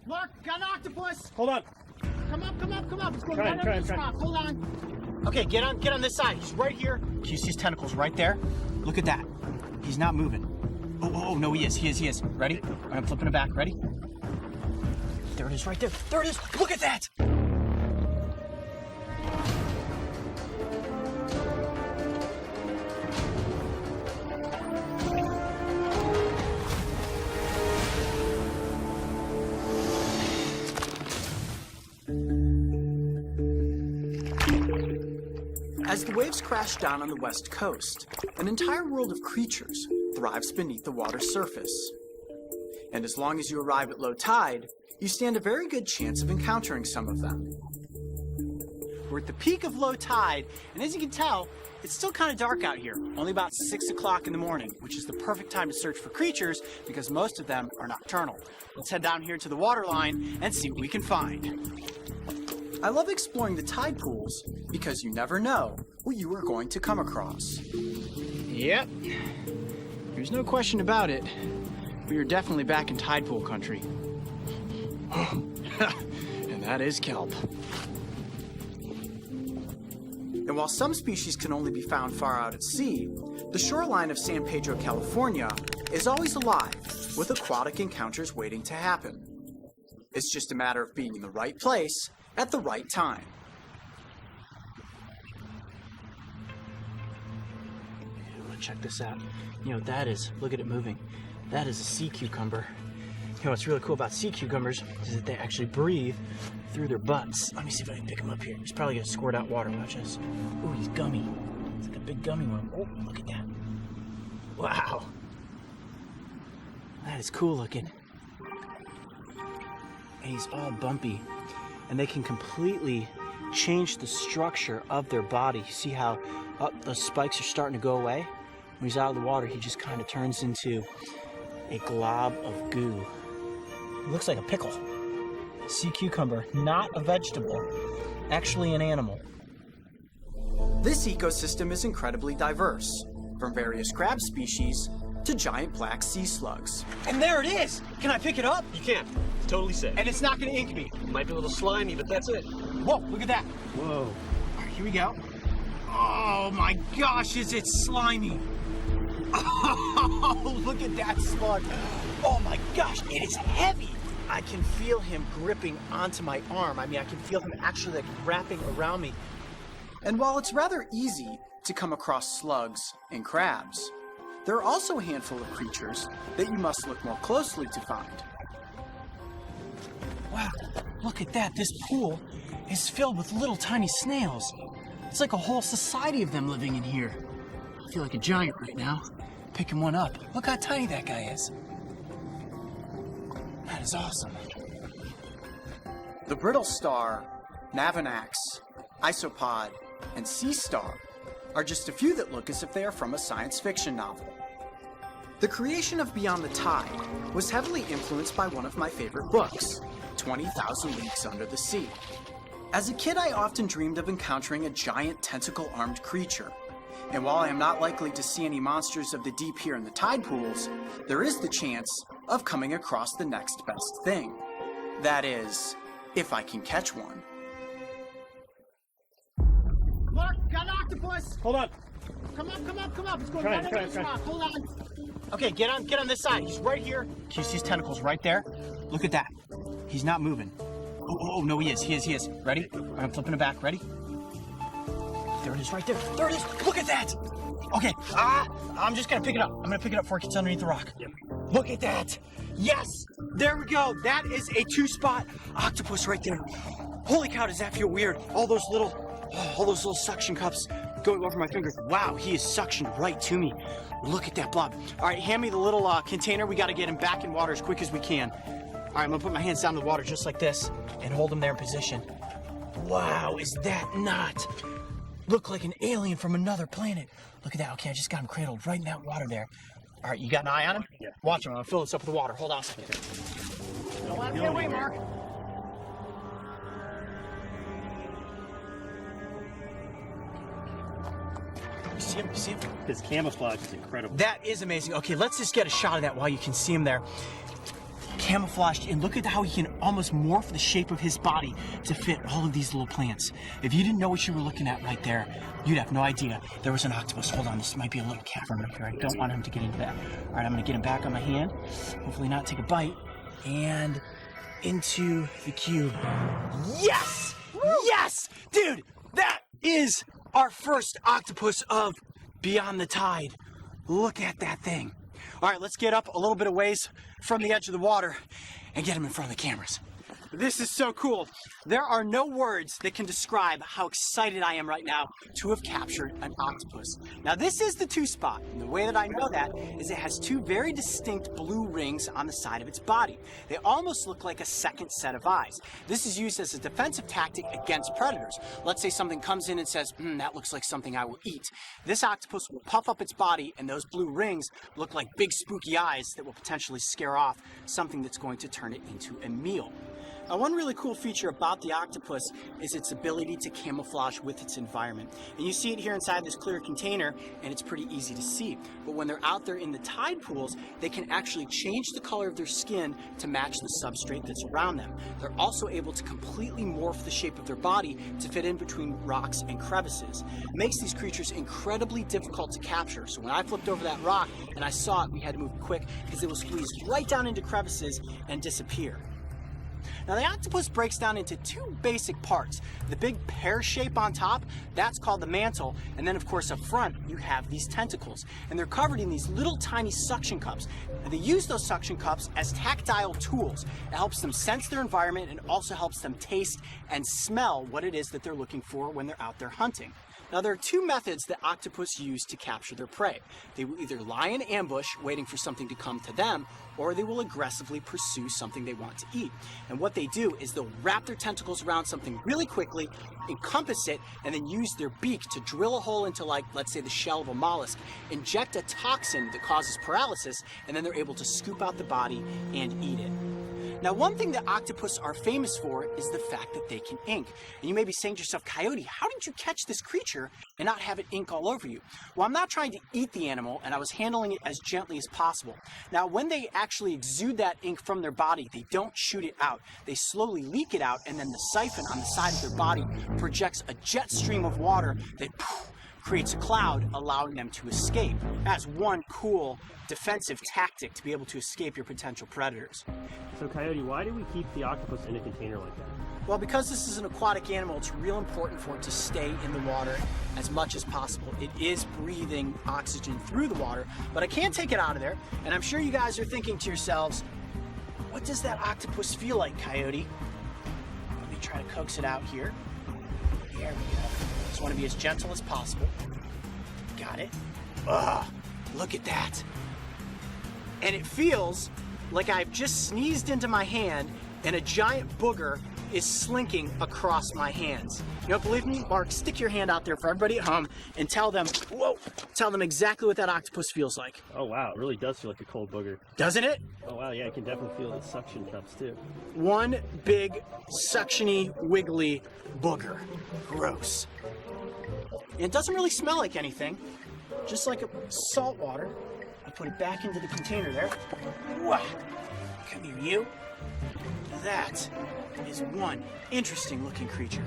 Mark, got an octopus! Hold on. Come up, come up, come up. It's going Try right it, under this rock. Hold on. Okay, get on this side. He's right here. Do you see his tentacles right there? Look at that. He's not moving. Oh, no, he is. Ready? All right, I'm flipping it back. Ready? There it is, right there. There it is. Look at that. As the waves crash down on the west coast, an entire world of creatures thrives beneath the water's surface. And as long as you arrive at low tide, you stand a very good chance of encountering some of them. We're at the peak of low tide, and as you can tell, it's still kind of dark out here. Only about 6 o'clock in the morning, which is the perfect time to search for creatures because most of them are nocturnal. Let's head down here to the waterline and see what we can find. I love exploring the tide pools because you never know what you are going to come across. Yep. There's no question about it. We are definitely back in tide pool country. And that is kelp. And while some species can only be found far out at sea, the shoreline of San Pedro, California is always alive with aquatic encounters waiting to happen. It's just a matter of being in the right place at the right time. Check this out. You know what that is? Look at it moving. That is a sea cucumber. You know what's really cool about sea cucumbers is that they actually breathe through their butts. Let me see if I can pick him up here. He's probably gonna squirt out water. Watch this. Ooh, he's gummy. It's like a big gummy worm. Oh, look at that. Wow. That is cool looking. And he's all bumpy. And they can completely change the structure of their body. See how those spikes are starting to go away? When he's out of the water, he just kind of turns into a glob of goo. It looks like a pickle. Sea cucumber, not a vegetable, actually an animal. This ecosystem is incredibly diverse, from various crab species to giant black sea slugs. And there it is! Can I pick it up? You can. It's totally safe. And it's not gonna ink me. It might be a little slimy, but that's it. Whoa, look at that. Whoa. All right, here we go. Oh my gosh, is it slimy? Oh, look at that slug. Oh my gosh, it is heavy. I can feel him gripping onto my arm. I mean, I can feel him actually like wrapping around me. And while it's rather easy to come across slugs and crabs, there are also a handful of creatures that you must look more closely to find. Wow, look at that. This pool is filled with little tiny snails. It's like a whole society of them living in here. I feel like a giant right now, picking one up. Look how tiny that guy is. That is awesome. The brittle star, Navanax, isopod, and sea star are just a few that look as if they are from a science fiction novel. The creation of Beyond the Tide was heavily influenced by one of my favorite books, 20,000 Leagues Under the Sea. As a kid, I often dreamed of encountering a giant tentacle-armed creature. And while I am not likely to see any monsters of the deep here in the tide pools, there is the chance of coming across the next best thing. That is, if I can catch one. Mark, got an octopus! Hold on. Come up, come up, come up. It's going Try right it, under try it, this try it. rock. Hold on. Okay, get on this side. He's right here. Can you see his tentacles right there? Look at that. He's not moving. Oh, no, he is. Ready? All right, I'm flipping it back. Ready? There it is, right there. There it is. Look at that. Okay. I'm just gonna pick it up. I'm gonna pick it up before it gets underneath the rock. Yep. Look at that. Yes. There we go. That is a 2-spot octopus right there. Holy cow, does that feel weird? All those little suction cups going over my fingers. Wow, he is suctioned right to me. Look at that blob. All right, hand me the little container. We got to get him back in water as quick as we can. All right, I'm gonna put my hands down in the water just like this and hold him there in position. Wow, is that not? Look like an alien from another planet. Look at that. Okay, I just got him cradled right in that water there. All right, you got an eye on him? Yeah. Watch him. I'm gonna fill this up with water. Hold on a second. Don't let him get away, Mark. You see him? You see him? His camouflage is incredible. That is amazing. Okay, let's just get a shot of that while you can see him there. camouflaged in. Look at how he can almost morph the shape of his body to fit all of these little plants. If you didn't know what you were looking at right there, you'd have no idea there was an octopus. Hold on, this might be a little cavern right here. I don't want him to get into that. All right, I'm gonna get him back on my hand. Hopefully not take a bite. And into the cube. Yes! Woo! Yes! Dude, that is our first octopus of Beyond the Tide. Look at that thing. All right, let's get up a little bit of ways from the edge of the water and get him in front of the cameras. This is so cool. There are no words that can describe how excited I am right now to have captured an octopus. Now, this is the 2-spot, and the way that I know that is it has 2 very distinct blue rings on the side of its body. They almost look like a second set of eyes. This is used as a defensive tactic against predators. Let's say something comes in and says, that looks like something I will eat. This octopus will puff up its body, and those blue rings look like big spooky eyes that will potentially scare off something that's going to turn it into a meal. Now, one really cool feature about the octopus is its ability to camouflage with its environment. And you see it here inside this clear container, and it's pretty easy to see. But when they're out there in the tide pools, they can actually change the color of their skin to match the substrate that's around them. They're also able to completely morph the shape of their body to fit in between rocks and crevices. It makes these creatures incredibly difficult to capture. So when I flipped over that rock and I saw it, we had to move quick because it will squeeze right down into crevices and disappear. Now, the octopus breaks down into 2 basic parts. The big pear shape on top, that's called the mantle, and then of course up front you have these tentacles, and they're covered in these little tiny suction cups. And they use those suction cups as tactile tools. It helps them sense their environment and also helps them taste and smell what it is that they're looking for when they're out there hunting. Now, there are 2 methods that octopus use to capture their prey. They will either lie in ambush, waiting for something to come to them, or they will aggressively pursue something they want to eat. And what they do is they'll wrap their tentacles around something really quickly, encompass it, and then use their beak to drill a hole into, like, let's say the shell of a mollusk, inject a toxin that causes paralysis, and then they're able to scoop out the body and eat it. Now, one thing that octopus are famous for is the fact that they can ink. And you may be saying to yourself, Coyote, how did you catch this creature and not have it ink all over you? Well, I'm not trying to eat the animal, and I was handling it as gently as possible. Now, when they actually exude that ink from their body, they don't shoot it out. They slowly leak it out, and then the siphon on the side of their body projects a jet stream of water that creates a cloud, allowing them to escape. That's one cool defensive tactic to be able to escape your potential predators. So, Coyote, why do we keep the octopus in a container like that? Well, because this is an aquatic animal, it's real important for it to stay in the water as much as possible. It is breathing oxygen through the water, but I can't take it out of there. And I'm sure you guys are thinking to yourselves, what does that octopus feel like, Coyote? Let me try to coax it out here. There we go. Just want to be as gentle as possible. Got it. Ugh, look at that. And it feels like I've just sneezed into my hand and a giant booger is slinking across my hands. You don't believe me? Mark, stick your hand out there for everybody at home and tell them exactly what that octopus feels like. Oh, wow. It really does feel like a cold booger. Doesn't it? Oh, wow. Yeah, I can definitely feel the suction cups, too. One big, suctiony, wiggly booger. Gross. And it doesn't really smell like anything, just like salt water. I put it back into the container there. Wow. Come here, you. That is one interesting looking creature.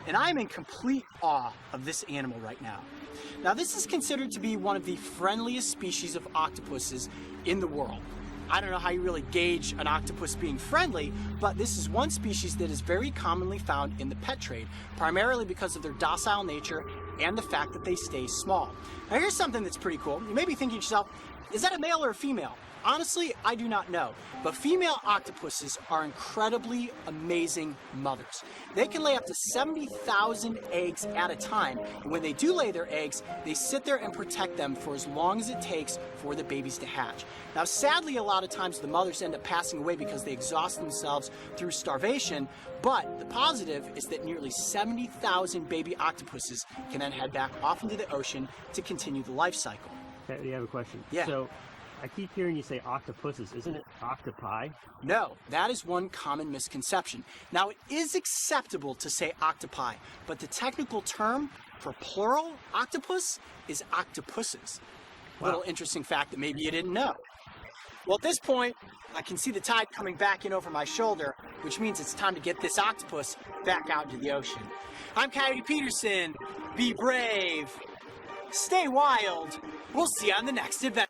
And I'm in complete awe of this animal right now. Now, this is considered to be one of the friendliest species of octopuses in the world. I don't know how you really gauge an octopus being friendly, but this is one species that is very commonly found in the pet trade, primarily because of their docile nature and the fact that they stay small. Now, here's something that's pretty cool. You may be thinking to yourself, is that a male or a female? Honestly, I do not know, but female octopuses are incredibly amazing mothers. They can lay up to 70,000 eggs at a time, and when they do lay their eggs, they sit there and protect them for as long as it takes for the babies to hatch. Now, sadly, a lot of times the mothers end up passing away because they exhaust themselves through starvation, but the positive is that nearly 70,000 baby octopuses can then head back off into the ocean to continue the life cycle. Okay, you have a question. Yeah. So, I keep hearing you say octopuses. Isn't it octopi? No, that is one common misconception. Now, it is acceptable to say octopi, but the technical term for plural octopus is octopuses. Wow. Little interesting fact that maybe you didn't know. Well, at this point, I can see the tide coming back in over my shoulder, which means it's time to get this octopus back out into the ocean. I'm Coyote Peterson. Be brave. Stay wild. We'll see you on the next adventure.